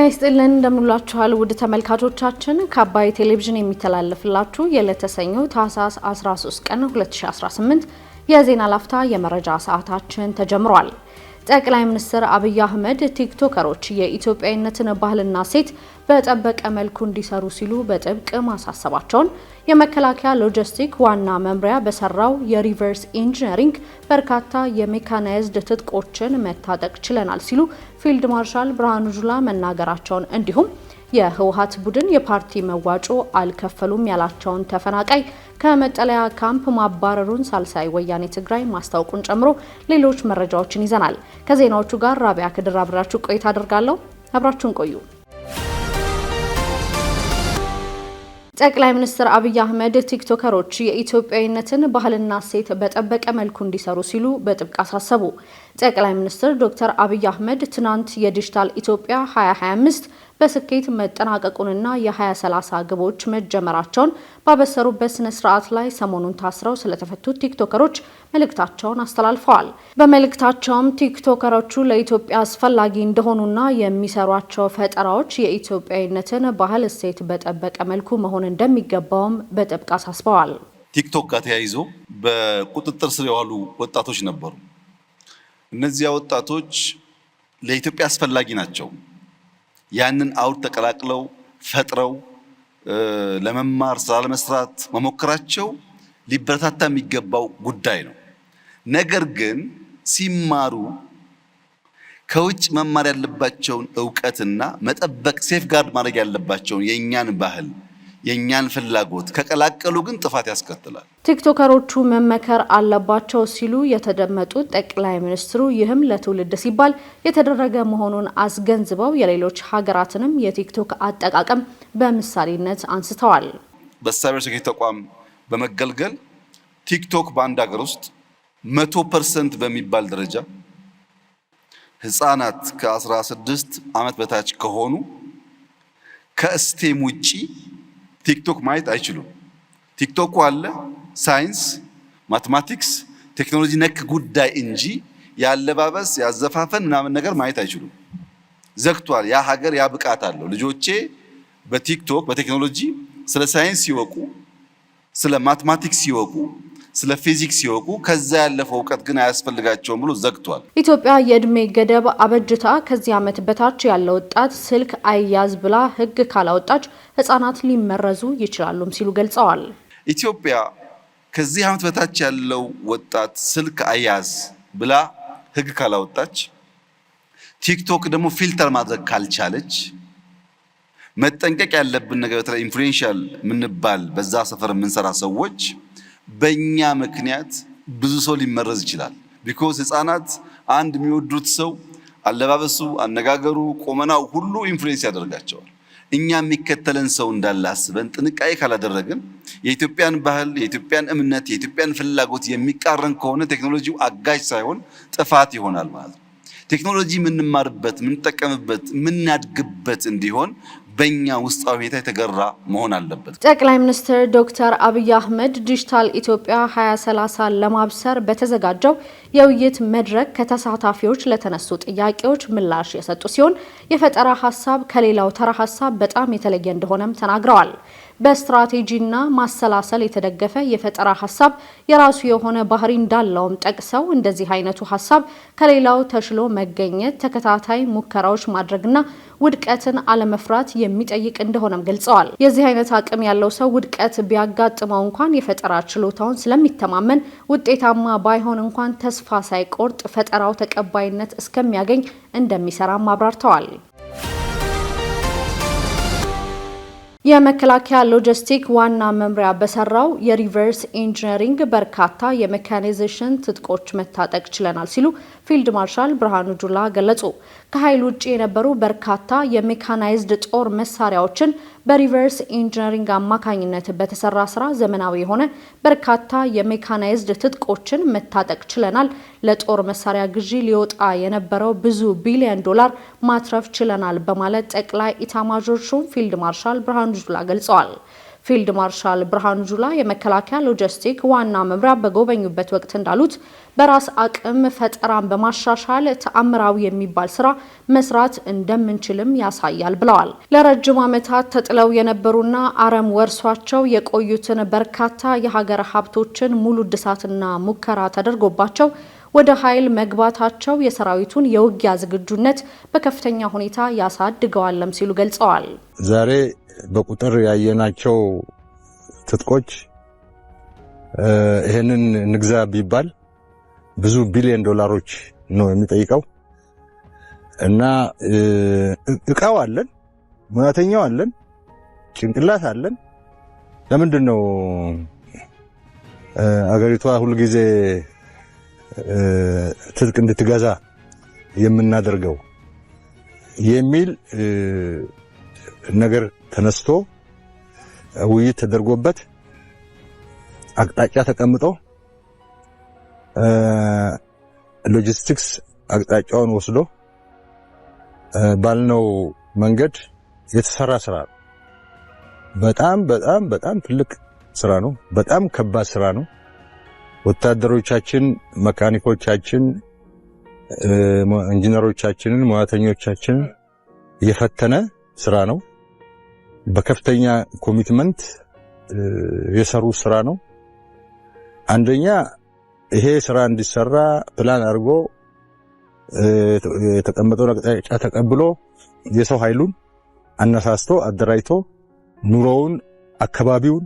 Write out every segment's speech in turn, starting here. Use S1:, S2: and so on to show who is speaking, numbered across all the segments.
S1: ይስጥልን እንደምንላችኋል ውድ ተመልካቾቻችን ከአባይ ቴሌቪዥን የሚተላለፍላችሁ የዕለተ ሰኞ ታህሳስ 13 ቀን 2018 የዜና ላፍታ የመረጃ ሰዓታችን ተጀምሯል። ጠቅላይ ሚኒስትር አብይ አህመድ ቲክቶከሮች የኢትዮጵያዊነትን ባህልና ሴት በጠበቀ መልኩ እንዲሰሩ ሲሉ በጥብቅ ማሳሰባቸውን የመከላከያ ሎጂስቲክ ዋና መምሪያ በሰራው የሪቨርስ ኢንጂነሪንግ በርካታ የሜካናይዝድ ትጥቆችን መታጠቅ ችለናል ሲሉ ፊልድ ማርሻል ብርሃኑ ጁላ መናገራቸውን እንዲሁም የህወሓት ቡድን የፓርቲ መዋጮ አልከፈሉም ያላቸውን ተፈናቃይ ከመጠለያ ካምፕ ማባረሩን ሳልሳይ ወያኔ ትግራይ ማስታወቁን ጨምሮ ሌሎች መረጃዎችን ይዘናል። ከዜናዎቹ ጋር ራቢያ ከድር አብራችሁ ቆይታ አደርጋለሁ። አብራችሁን ቆዩ። ጠቅላይ ሚኒስትር አብይ አህመድ ቲክቶከሮች የኢትዮጵያዊነትን ባህልና ሴት በጠበቀ መልኩ እንዲሰሩ ሲሉ በጥብቅ አሳሰቡ። ጠቅላይ ሚኒስትር ዶክተር አብይ አህመድ ትናንት የዲጂታል ኢትዮጵያ 2025 በስኬት መጠናቀቁንና የ2030 ግቦች መጀመራቸውን ባበሰሩበት ስነ ስርዓት ላይ ሰሞኑን ታስረው ስለተፈቱት ቲክቶከሮች መልእክታቸውን አስተላልፈዋል። በመልእክታቸውም ቲክቶከሮቹ ለኢትዮጵያ አስፈላጊ እንደሆኑና የሚሰሯቸው ፈጠራዎች የኢትዮጵያዊነትን ባህል እሴት በጠበቀ መልኩ መሆን እንደሚገባውም በጥብቅ አሳስበዋል።
S2: ቲክቶክ ጋር ተያይዞ በቁጥጥር ስር የዋሉ ወጣቶች ነበሩ። እነዚያ ወጣቶች ለኢትዮጵያ አስፈላጊ ናቸው። ያንን አውድ ተቀላቅለው ፈጥረው ለመማር ስራ ለመስራት መሞከራቸው ሊበረታታ የሚገባው ጉዳይ ነው። ነገር ግን ሲማሩ ከውጭ መማር ያለባቸውን ዕውቀትና መጠበቅ ሴፍጋርድ ማድረግ ያለባቸውን የኛን ባህል የኛን ፍላጎት ከቀላቀሉ ግን ጥፋት ያስከትላል።
S1: ቲክቶከሮቹ መመከር አለባቸው ሲሉ የተደመጡት ጠቅላይ ሚኒስትሩ ይህም ለትውልድ ሲባል የተደረገ መሆኑን አስገንዝበው የሌሎች ሀገራትንም የቲክቶክ አጠቃቀም በምሳሌነት አንስተዋል።
S2: በሳይበር ሴኩሪቲ ተቋም በመገልገል ቲክቶክ በአንድ ሀገር ውስጥ 100% በሚባል ደረጃ ህፃናት ከ16 ዓመት በታች ከሆኑ ከስቴም ውጪ ቲክቶክ ማየት አይችሉም። ቲክቶክ አለ ሳይንስ፣ ማቴማቲክስ፣ ቴክኖሎጂ ነክ ጉዳይ እንጂ ያለባበስ ያዘፋፈን ምናምን ነገር ማየት አይችሉም። ዘግቷል። ያ ሀገር ያ ብቃት አለው። ልጆቼ በቲክቶክ በቴክኖሎጂ ስለ ሳይንስ ሲወቁ፣ ስለ ማቴማቲክስ ሲወቁ፣ ስለ ፊዚክስ ሲወቁ ከዛ ያለፈው ዕውቀት ግን አያስፈልጋቸውም ብሎ ዘግቷል።
S1: ኢትዮጵያ የእድሜ ገደብ አበጅታ ከዚህ ዓመት በታች ያለው ወጣት ስልክ አይያዝ ብላ ህግ ካላወጣች ህፃናት ሊመረዙ ይችላሉም ሲሉ ገልጸዋል።
S2: ኢትዮጵያ ከዚህ ዓመት በታች ያለው ወጣት ስልክ አይያዝ ብላ ህግ ካላወጣች፣ ቲክቶክ ደግሞ ፊልተር ማድረግ ካልቻለች፣ መጠንቀቅ ያለብን ነገር በተለይ ኢንፍሉዌንሻል ምንባል በዛ ሰፈር የምንሰራ ሰዎች በእኛ ምክንያት ብዙ ሰው ሊመረዝ ይችላል። ቢኮዝ ህፃናት አንድ የሚወዱት ሰው አለባበሱ፣ አነጋገሩ፣ ቆመናው ሁሉ ኢንፍሉዌንስ ያደርጋቸዋል። እኛ የሚከተለን ሰው እንዳለ አስበን ጥንቃቄ ካላደረግን የኢትዮጵያን ባህል፣ የኢትዮጵያን እምነት፣ የኢትዮጵያን ፍላጎት የሚቃረን ከሆነ ቴክኖሎጂው አጋዥ ሳይሆን ጥፋት ይሆናል ማለት ነው። ቴክኖሎጂ የምንማርበት፣ የምንጠቀምበት፣ የምናድግበት እንዲሆን በእኛ ውስጣዊ ሁኔታ የተገራ መሆን አለበት።
S1: ጠቅላይ ሚኒስትር ዶክተር አብይ አህመድ ዲጂታል ኢትዮጵያ 2030 ለማብሰር በተዘጋጀው የውይይት መድረክ ከተሳታፊዎች ለተነሱ ጥያቄዎች ምላሽ የሰጡ ሲሆን የፈጠራ ሀሳብ ከሌላው ተራ ሀሳብ በጣም የተለየ እንደሆነም ተናግረዋል። በስትራቴጂና ማሰላሰል የተደገፈ የፈጠራ ሀሳብ የራሱ የሆነ ባህሪ እንዳለውም ጠቅሰው እንደዚህ አይነቱ ሀሳብ ከሌላው ተሽሎ መገኘት፣ ተከታታይ ሙከራዎች ማድረግና ውድቀትን አለመፍራት የሚጠይቅ እንደሆነም ገልጸዋል። የዚህ አይነት አቅም ያለው ሰው ውድቀት ቢያጋጥመው እንኳን የፈጠራ ችሎታውን ስለሚተማመን ውጤታማ ባይሆን እንኳን ተስፋ ሳይቆርጥ ፈጠራው ተቀባይነት እስከሚያገኝ እንደሚሰራም አብራርተዋል። የመከላከያ ሎጂስቲክ ዋና መምሪያ በሰራው የሪቨርስ ኢንጂነሪንግ በርካታ የሜካናይዜሽን ትጥቆች መታጠቅ ችለናል ሲሉ ፊልድ ማርሻል ብርሃኑ ጁላ ገለጹ። ከኃይል ውጪ የነበሩ በርካታ የሜካናይዝድ ጦር መሳሪያዎችን በሪቨርስ ኢንጂነሪንግ አማካኝነት በተሰራ ስራ ዘመናዊ የሆነ በርካታ የሜካናይዝድ ትጥቆችን መታጠቅ ችለናል። ለጦር መሳሪያ ግዢ ሊወጣ የነበረው ብዙ ቢሊዮን ዶላር ማትረፍ ችለናል በማለት ጠቅላይ ኢታማዦር ሹም ፊልድ ማርሻል ብርሃኑ ጁላ ገልጸዋል። ፊልድ ማርሻል ብርሃኑ ጁላ የመከላከያ ሎጂስቲክ ዋና መምሪያ በጎበኙበት ወቅት እንዳሉት በራስ አቅም ፈጠራን በማሻሻል ተአምራዊ የሚባል ስራ መስራት እንደምንችልም ያሳያል ብለዋል። ለረጅም ዓመታት ተጥለው የነበሩና አረም ወርሷቸው የቆዩትን በርካታ የሀገር ሀብቶችን ሙሉ እድሳትና ሙከራ ተደርጎባቸው ወደ ኃይል መግባታቸው የሰራዊቱን የውጊያ ዝግጁነት በከፍተኛ ሁኔታ ያሳድገዋልም ሲሉ ገልጸዋል።
S3: ዛሬ በቁጥር ያየናቸው ትጥቆች ይሄንን ንግዛ ቢባል ብዙ ቢሊዮን ዶላሮች ነው የሚጠይቀው እና እቃው አለን፣ ሙያተኛው አለን፣ ጭንቅላት አለን። ለምንድን ነው አገሪቷ ሁሉ ጊዜ ትጥቅ እንድትገዛ የምናደርገው የሚል ነገር ተነስቶ ውይይት ተደርጎበት አቅጣጫ ተቀምጦ ሎጂስቲክስ አቅጣጫውን ወስዶ ባልነው መንገድ የተሰራ ስራ ነው። በጣም ትልቅ ስራ ነው። በጣም ከባድ ስራ ነው። ወታደሮቻችን፣ መካኒኮቻችን፣ ኢንጂነሮቻችንን፣ ሙያተኞቻችን የፈተነ ስራ ነው። በከፍተኛ ኮሚትመንት የሰሩ ስራ ነው። አንደኛ ይሄ ስራ እንዲሰራ ፕላን አድርጎ የተቀመጠውን አቅጣጫ ተቀብሎ የሰው ኃይሉን አነሳስቶ አደራጅቶ ኑሮውን አካባቢውን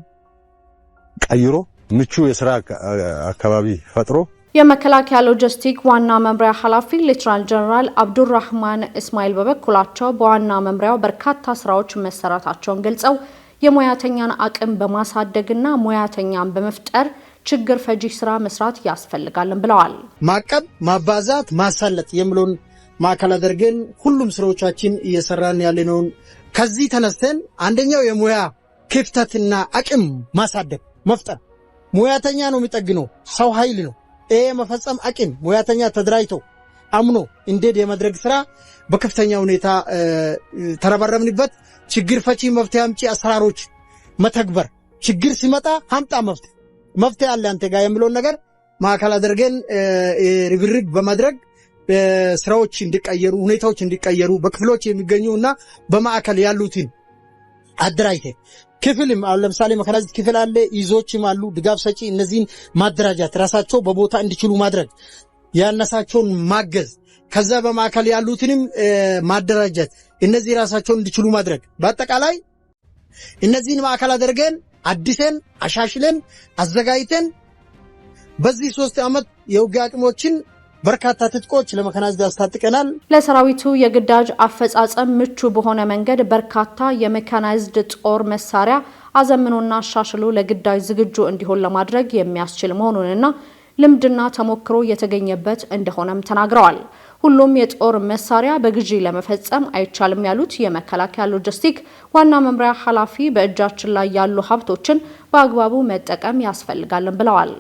S3: ቀይሮ ምቹ የሥራ አካባቢ ፈጥሮ
S1: የመከላከያ ሎጂስቲክ ዋና መምሪያ ኃላፊ ሌተናል ጀነራል አብዱራህማን እስማኤል በበኩላቸው በዋና መምሪያው በርካታ ስራዎች መሰራታቸውን ገልጸው የሙያተኛን አቅም በማሳደግና ሙያተኛን በመፍጠር ችግር ፈጂ ስራ መስራት ያስፈልጋልን ብለዋል።
S4: ማቀብ፣ ማባዛት፣ ማሳለጥ የሚሉን ማዕከል አድርገን ሁሉም ስራዎቻችን እየሰራን ያለነው ከዚህ ተነስተን አንደኛው የሙያ ክፍተትና አቅም ማሳደግ መፍጠር። ሙያተኛ ነው የሚጠግነው፣ ሰው ኃይል ነው። ይሄ መፈጸም አቅም ሙያተኛ ተደራጅቶ አምኖ እንዴት የማድረግ ስራ በከፍተኛ ሁኔታ ተረባረብንበት። ችግር ፈቺ መፍትሄ አምጪ አሰራሮች መተግበር፣ ችግር ሲመጣ ሀምጣ መፍትሄ አለ አንተ ጋር የሚለውን ነገር ማዕከል አድርገን ርብርብ በማድረግ ስራዎች እንዲቀየሩ፣ ሁኔታዎች እንዲቀየሩ በክፍሎች የሚገኙና በማዕከል ያሉትን አደራጅተን ክፍልም ለምሳሌ መከላከያ ክፍል አለ፣ ይዞችም አሉ፣ ድጋፍ ሰጪ። እነዚህን ማደራጃት ራሳቸው በቦታ እንዲችሉ ማድረግ፣ ያነሳቸውን ማገዝ፣ ከዛ በማዕከል ያሉትንም ማደራጃት፣ እነዚህ ራሳቸውን እንዲችሉ ማድረግ። በአጠቃላይ እነዚህን ማዕከል አድርገን አዲሰን አሻሽለን አዘጋጅተን በዚህ 3 ዓመት የውጊያ አቅሞችን በርካታ ትጥቆች ለመከናዝድ አስታጥቀናል።
S1: ለሰራዊቱ የግዳጅ አፈጻጸም ምቹ በሆነ መንገድ በርካታ የመካናይዝድ ጦር መሳሪያ አዘምኖና አሻሽሎ ለግዳጅ ዝግጁ እንዲሆን ለማድረግ የሚያስችል መሆኑንና ልምድና ተሞክሮ የተገኘበት እንደሆነም ተናግረዋል። ሁሉም የጦር መሳሪያ በግዢ ለመፈጸም አይቻልም ያሉት የመከላከያ ሎጂስቲክ ዋና መምሪያ ኃላፊ በእጃችን ላይ ያሉ ሀብቶችን በአግባቡ መጠቀም ያስፈልጋልን ብለዋል።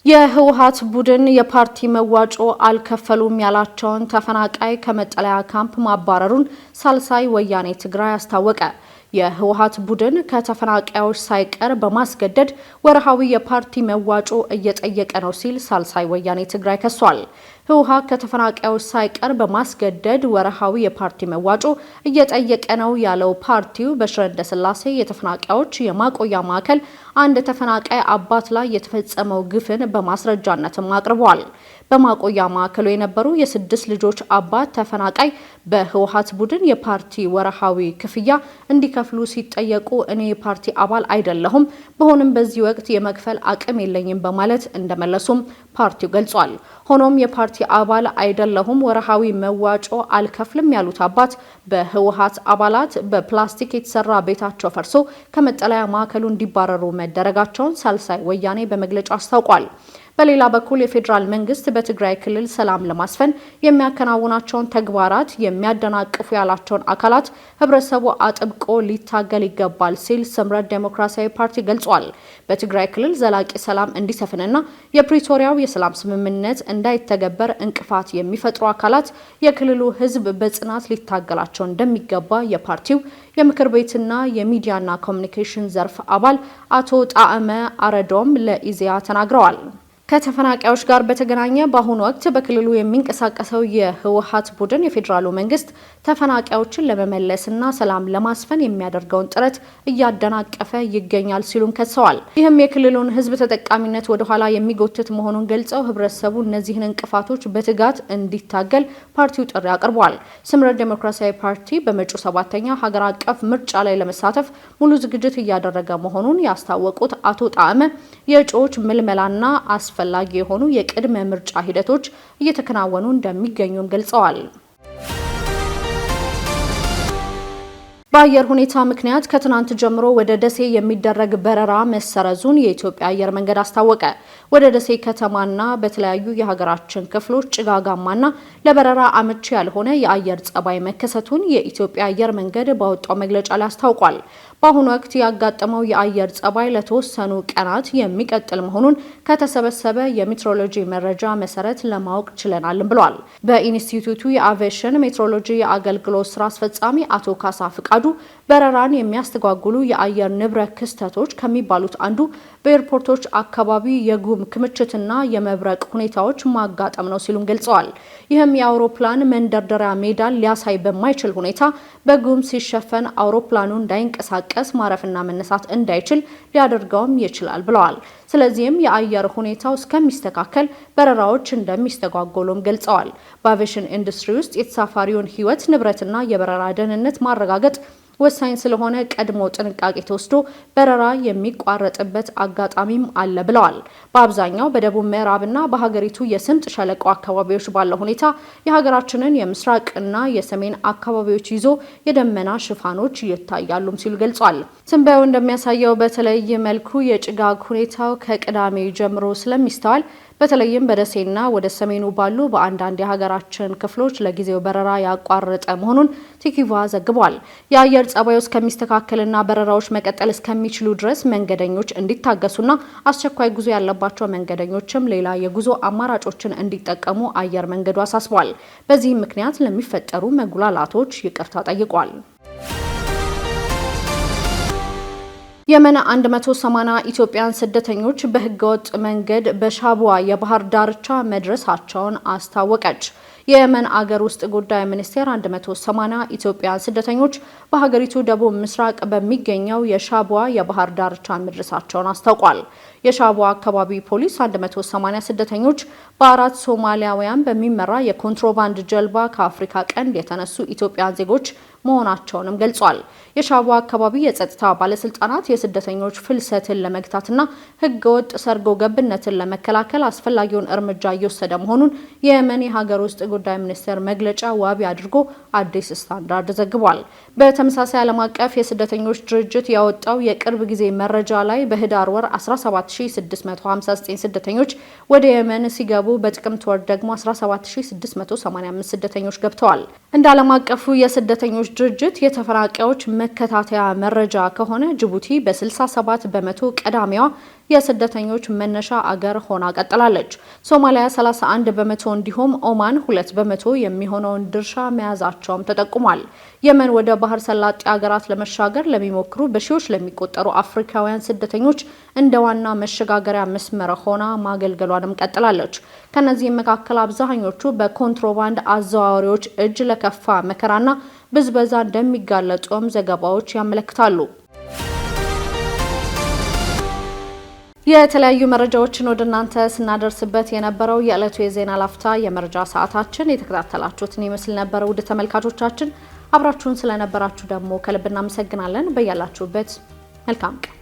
S1: የህወሓት ቡድን የፓርቲ መዋጮ አልከፈሉም ያላቸውን ተፈናቃይ ከመጠለያ ካምፕ ማባረሩን ሳልሳይ ወያኔ ትግራይ አስታወቀ። የህወሓት ቡድን ከተፈናቃዮች ሳይቀር በማስገደድ ወርሃዊ የፓርቲ መዋጮ እየጠየቀ ነው ሲል ሳልሳይ ወያኔ ትግራይ ከሷል። ህወሓት ከተፈናቃዮች ሳይቀር በማስገደድ ወርሃዊ የፓርቲ መዋጮ እየጠየቀ ነው ያለው ፓርቲው በሽረ እንዳስላሴ የተፈናቃዮች የማቆያ ማዕከል አንድ ተፈናቃይ አባት ላይ የተፈጸመው ግፍን በማስረጃነትም አቅርቧል። በማቆያ ማዕከሉ የነበሩ የ6 ልጆች አባት ተፈናቃይ በህወሓት ቡድን የፓርቲ ወርሃዊ ክፍያ እንዲከፍሉ ሲጠየቁ እኔ የፓርቲ አባል አይደለሁም፣ በሆነም በዚህ ወቅት የመክፈል አቅም የለኝም በማለት እንደመለሱም ፓርቲው ገልጿል። ሆኖም የፓርቲ አባል አይደለሁም፣ ወርሃዊ መዋጮ አልከፍልም ያሉት አባት በህወሓት አባላት በፕላስቲክ የተሰራ ቤታቸው ፈርሶ ከመጠለያ ማዕከሉ እንዲባረሩ መደረጋቸውን ሳልሳይ ወያኔ በመግለጫ አስታውቋል። በሌላ በኩል የፌዴራል መንግስት በትግራይ ክልል ሰላም ለማስፈን የሚያከናውናቸውን ተግባራት የሚያደናቅፉ ያላቸውን አካላት ህብረተሰቡ አጥብቆ ሊታገል ይገባል ሲል ስምረት ዴሞክራሲያዊ ፓርቲ ገልጿል። በትግራይ ክልል ዘላቂ ሰላም እንዲሰፍንና የፕሪቶሪያው የሰላም ስምምነት እንዳይተገበር እንቅፋት የሚፈጥሩ አካላት የክልሉ ህዝብ በጽናት ሊታገላቸው እንደሚገባ የፓርቲው የምክር ቤትና የሚዲያና ኮሙኒኬሽን ዘርፍ አባል አቶ ጣዕመ አረዶም ለኢዜአ ተናግረዋል። ከተፈናቃዮች ጋር በተገናኘ በአሁኑ ወቅት በክልሉ የሚንቀሳቀሰው የህወሓት ቡድን የፌዴራሉ መንግስት ተፈናቃዮችን ለመመለስና ሰላም ለማስፈን የሚያደርገውን ጥረት እያደናቀፈ ይገኛል ሲሉም ከሰዋል። ይህም የክልሉን ህዝብ ተጠቃሚነት ወደ ኋላ የሚጎትት መሆኑን ገልጸው ህብረተሰቡ እነዚህን እንቅፋቶች በትጋት እንዲታገል ፓርቲው ጥሪ አቅርቧል። ስምረት ዴሞክራሲያዊ ፓርቲ በመጪው 7ኛ ሀገር አቀፍ ምርጫ ላይ ለመሳተፍ ሙሉ ዝግጅት እያደረገ መሆኑን ያስታወቁት አቶ ጣዕመ የእጩዎች ምልመላና አስፈላጊ የሆኑ የቅድመ ምርጫ ሂደቶች እየተከናወኑ እንደሚገኙም ገልጸዋል። በአየር ሁኔታ ምክንያት ከትናንት ጀምሮ ወደ ደሴ የሚደረግ በረራ መሰረዙን የኢትዮጵያ አየር መንገድ አስታወቀ። ወደ ደሴ ከተማና በተለያዩ የሀገራችን ክፍሎች ጭጋጋማና ለበረራ አመቺ ያልሆነ የአየር ጸባይ መከሰቱን የኢትዮጵያ አየር መንገድ ባወጣው መግለጫ ላይ አስታውቋል። በአሁኑ ወቅት ያጋጠመው የአየር ጸባይ ለተወሰኑ ቀናት የሚቀጥል መሆኑን ከተሰበሰበ የሜትሮሎጂ መረጃ መሰረት ለማወቅ ችለናል ብሏል። በኢንስቲትዩቱ የአቪዬሽን ሜትሮሎጂ አገልግሎት ስራ አስፈጻሚ አቶ ካሳ ፍቃዱ በረራን የሚያስተጓጉሉ የአየር ንብረት ክስተቶች ከሚባሉት አንዱ በኤርፖርቶች አካባቢ የጉም ክምችትና የመብረቅ ሁኔታዎች ማጋጠም ነው ሲሉም ገልጸዋል። ይህም የአውሮፕላን መንደርደሪያ ሜዳን ሊያሳይ በማይችል ሁኔታ በጉም ሲሸፈን አውሮፕላኑ እንዳይንቀሳቀስ ማረፍና መነሳት እንዳይችል ሊያደርገውም ይችላል ብለዋል። ስለዚህም የአየር ሁኔታው እስከሚስተካከል በረራዎች እንደሚስተጓጎሉም ገልጸዋል። በአቪዬሽን ኢንዱስትሪ ውስጥ የተሳፋሪውን ሕይወት ንብረትና የበረራ ደህንነት ማረጋገጥ ወሳኝ ስለሆነ ቀድሞ ጥንቃቄ ተወስዶ በረራ የሚቋረጥበት አጋጣሚም አለ ብለዋል። በአብዛኛው በደቡብ ምዕራብና በሀገሪቱ የስምጥ ሸለቆ አካባቢዎች ባለው ሁኔታ የሀገራችንን የምስራቅና የሰሜን አካባቢዎች ይዞ የደመና ሽፋኖች ይታያሉም ሲሉ ገልጿል። ትንበያው እንደሚያሳየው በተለይ መልኩ የጭጋግ ሁኔታው ከቅዳሜ ጀምሮ ስለሚስተዋል በተለይም በደሴና ወደ ሰሜኑ ባሉ በአንዳንድ የሀገራችን ክፍሎች ለጊዜው በረራ ያቋረጠ መሆኑን ቲኪቫ ዘግቧል። የአየር ጸባዩ እስከሚስተካከልና በረራዎች መቀጠል እስከሚችሉ ድረስ መንገደኞች እንዲታገሱና አስቸኳይ ጉዞ ያለባቸው መንገደኞችም ሌላ የጉዞ አማራጮችን እንዲጠቀሙ አየር መንገዱ አሳስቧል። በዚህም ምክንያት ለሚፈጠሩ መጉላላቶች ይቅርታ ጠይቋል። የመን 180 ኢትዮጵያን ስደተኞች በህገወጥ መንገድ በሻቡዋ የባህር ዳርቻ መድረሳቸውን አስታወቀች። የየመን አገር ውስጥ ጉዳይ ሚኒስቴር 180 ኢትዮጵያን ስደተኞች በሀገሪቱ ደቡብ ምስራቅ በሚገኘው የሻቡዋ የባህር ዳርቻ መድረሳቸውን አስታውቋል። የሻቡዋ አካባቢ ፖሊስ 180 ስደተኞች በአራት ሶማሊያውያን በሚመራ የኮንትሮባንድ ጀልባ ከአፍሪካ ቀንድ የተነሱ ኢትዮጵያን ዜጎች መሆናቸውንም ገልጿል። የሻቡዋ አካባቢ የጸጥታ ባለስልጣናት የስደተኞች ፍልሰትን ለመግታትና ህገወጥ ሰርጎ ገብነትን ለመከላከል አስፈላጊውን እርምጃ እየወሰደ መሆኑን የየመን የሀገር ውስጥ ጉዳይ ሚኒስቴር መግለጫ ዋቢ አድርጎ አዲስ ስታንዳርድ ዘግቧል። በተመሳሳይ ዓለም አቀፍ የስደተኞች ድርጅት ያወጣው የቅርብ ጊዜ መረጃ ላይ በህዳር ወር 17659 ስደተኞች ወደ የመን ሲገቡ በጥቅምት ወር ደግሞ 17685 ስደተኞች ገብተዋል። እንደ ዓለም አቀፉ የስደተኞች ድርጅት የተፈናቃዮች መከታተያ መረጃ ከሆነ ጅቡቲ በ67 በመቶ ቀዳሚዋ የስደተኞች መነሻ አገር ሆና ቀጥላለች። ሶማሊያ 31 በመቶ እንዲሁም ኦማን 2 በመቶ የሚሆነውን ድርሻ መያዛቸውም ተጠቁሟል። የመን ወደ ባህር ሰላጤ ሀገራት ለመሻገር ለሚሞክሩ በሺዎች ለሚቆጠሩ አፍሪካውያን ስደተኞች እንደ ዋና መሸጋገሪያ መስመር ሆና ማገልገሏንም ቀጥላለች። ከነዚህም መካከል አብዛኞቹ በኮንትሮባንድ አዘዋዋሪዎች እጅ ለከፋ መከራና ብዝበዛ እንደሚጋለጡም ዘገባዎች ያመለክታሉ። የተለያዩ መረጃዎችን ወደ እናንተ ስናደርስበት የነበረው የዕለቱ የዜና ላፍታ የመረጃ ሰዓታችን የተከታተላችሁትን ይመስል ነበር። ውድ ተመልካቾቻችን አብራችሁን ስለነበራችሁ ደግሞ ከልብ እናመሰግናለን። በያላችሁበት መልካም ቀን